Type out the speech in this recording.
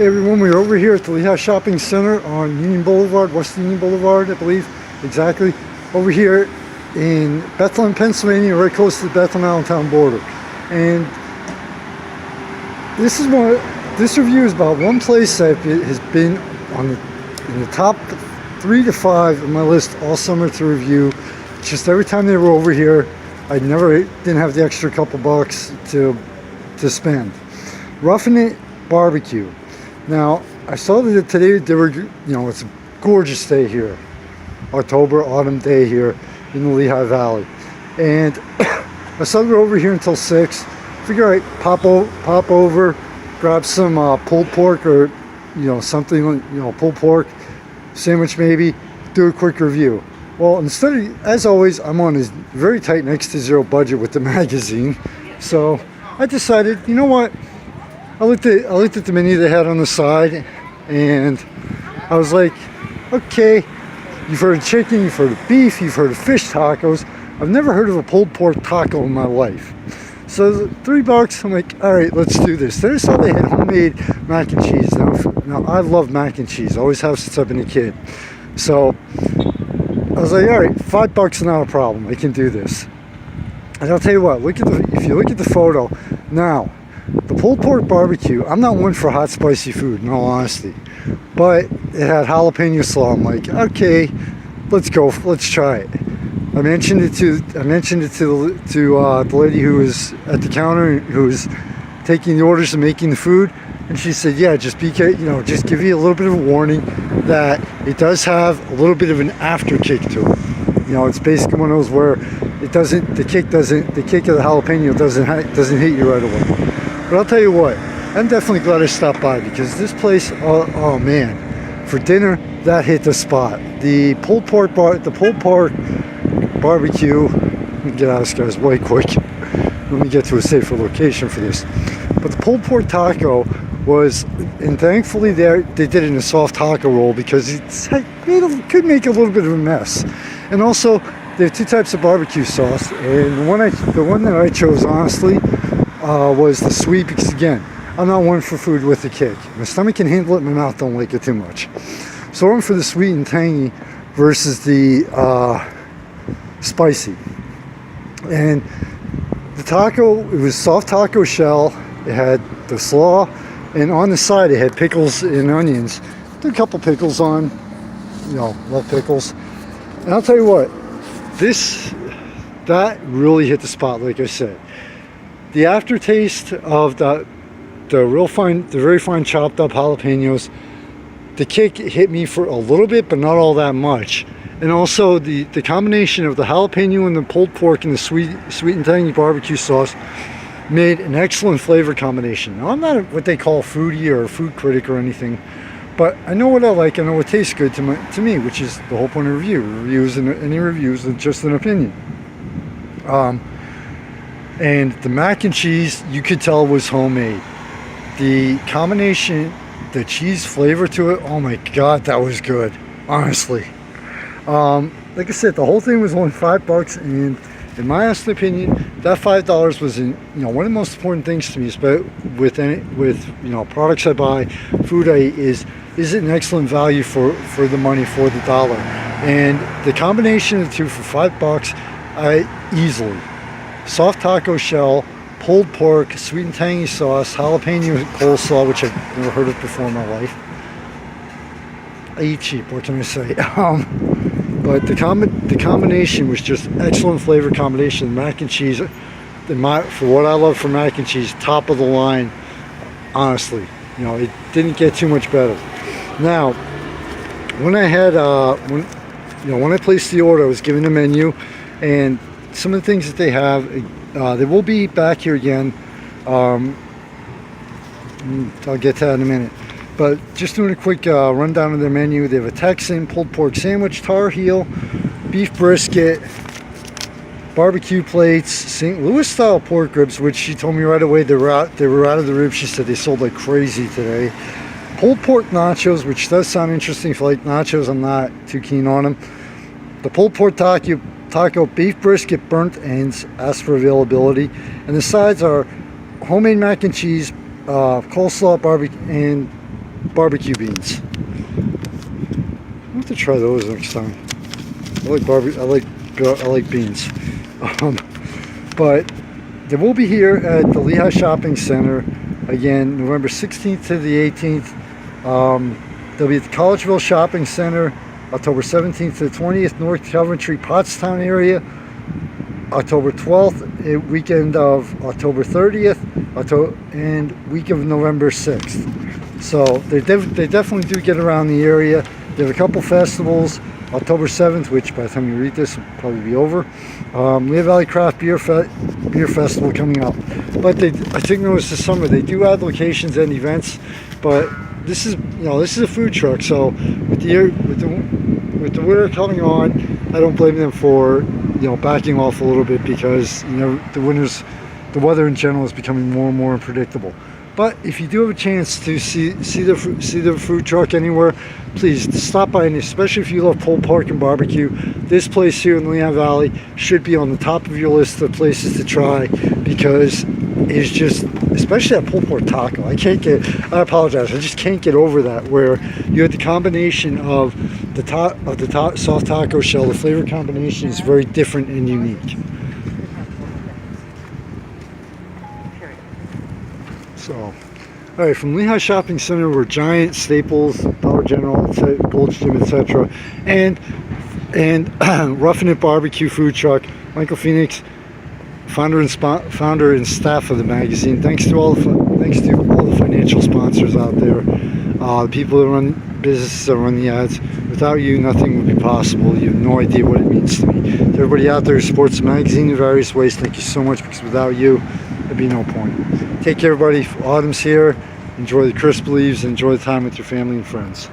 Hey everyone, we're over here at the Lehigh Shopping Center on Union Boulevard, West Union Boulevard, I believe, exactly. Over here in Bethlehem, Pennsylvania, right close to the Bethlehem-Allentown border. And this review is about one place that has been in the top 3 to 5 of my list all summer to review. Just every time they were over here, I didn't have the extra couple bucks to spend. Ruffin It BBQ. Now, I saw that today they were, it's a gorgeous day here. October, autumn day here in the Lehigh Valley. And I saw they were over here until 6. Figure I'd pop over, grab some pulled pork or, something, pulled pork, sandwich maybe, do a quick review. Well, instead of, as always, I'm on a very tight next to zero budget with the magazine. So I decided, you know what? I looked at the menu they had on the side, and I was like, okay, you've heard of chicken, you've heard of beef, you've heard of fish tacos. I've never heard of a pulled pork taco in my life. So $3, I'm like, all right, let's do this. Then I saw they had homemade mac and cheese. Now I love mac and cheese. I always have since I've been a kid. So I was like, all right, $5 not a problem. I can do this. And I'll tell you what, if you look at the photo now. The pulled pork barbecue, I'm not one for hot spicy food in all honesty, but it had jalapeno slaw. I'm like, okay, let's try it. I mentioned it to the lady who was at the counter, who was taking the orders and making the food, and she said, yeah, just just give you a little bit of a warning that it does have a little bit of an after kick to it. It's basically one of those where the kick of the jalapeno doesn't hit you right away. But I'll tell you what, I'm definitely glad I stopped by, because this place, oh man, for dinner, that hit the spot. The pulled pork barbecue, let me get out of this guy's way quick. Let me get to a safer location for this. But the pulled pork taco was, and thankfully they did it in a soft taco roll, because it could make a little bit of a mess. And also, they have 2 types of barbecue sauce, and the one that I chose, honestly, was the sweet, because again, I'm not one for food with a kick. My stomach can handle it, my mouth don't like it too much. So I went for the sweet and tangy versus the spicy. And the taco, it was soft taco shell, it had the slaw, and on the side it had pickles and onions. Threw a couple pickles on, love pickles. And I'll tell you what, that really hit the spot, like I said. The aftertaste of the very fine chopped up jalapenos, the kick hit me for a little bit, but not all that much. And also the combination of the jalapeno and the pulled pork and the sweet and tangy barbecue sauce made an excellent flavor combination. Now, I'm not what they call foodie or a food critic or anything, but I know what I like. I know what tastes good to me, which is the whole point of any reviews is just an opinion. And the mac and cheese, you could tell was homemade. The combination, the cheese flavor to it, oh my God, that was good, honestly. Like I said, the whole thing was only $5, and in my honest opinion, that $5 was one of the most important things to me, with products I buy, food I eat, is it an excellent value for the money, for the dollar. And the combination of the two for $5, I easily. Soft taco shell, pulled pork, sweet and tangy sauce, jalapeno coleslaw, which I've never heard of before in my life. I eat cheap, what can I say? But the combination was just excellent flavor combination. Mac and cheese, for what I love for mac and cheese, top of the line. Honestly, it didn't get too much better. Now, when I placed the order, I was given a menu, and some of the things that they have, they will be back here again. I'll get to that in a minute. But just doing a quick rundown of their menu. They have a Texan pulled pork sandwich, Tar Heel, beef brisket, barbecue plates, St. Louis style pork ribs, which she told me right away they were out of the ribs. She said they sold like crazy today. Pulled pork nachos, which does sound interesting. If you like nachos, I'm not too keen on them. The pulled pork taco, beef brisket, burnt ends, ask for availability. And the sides are homemade mac and cheese, coleslaw, barbecue, and barbecue beans. I have to try those next time. I like I like beans. But they will be here at the Lehigh Shopping Center again, November 16th to the 18th. They'll be at the Collegeville Shopping Center, October 17th to the 20th, North Coventry, Pottstown area, October 12th, weekend of October 30th, and week of November 6th. So they definitely do get around the area. They have a couple festivals. October 7th, which by the time you read this will probably be over. Lehigh Valley Craft Beer Festival coming up. But I think notice this summer they do add locations and events. But this is a food truck, so with the winter coming on, I don't blame them for backing off a little bit, because the weather in general is becoming more and more unpredictable. But if you do have a chance to see the food truck anywhere, please stop by, and especially if you love pulled pork and barbecue, this place here in the Lehigh Valley should be on the top of your list of places to try, because it's just, especially that pulled pork taco. I apologize, I just can't get over that, where you have the combination of the soft taco shell. The flavor combination is very different and unique. So, all right, from Lehigh Shopping Center, we're Giant, Staples, Dollar General, Gold's Gym, etc., and Ruffin It BBQ food truck. Michael Phoenix, founder and staff of the magazine. Thanks to all the financial sponsors out there, the people that run businesses, that run the ads. Without you, nothing would be possible. You have no idea what it means to me. To everybody out there who supports the magazine in various ways, thank you so much, because without you, there'd be no point. Take care, everybody. Autumn's here. Enjoy the crisp leaves. Enjoy the time with your family and friends.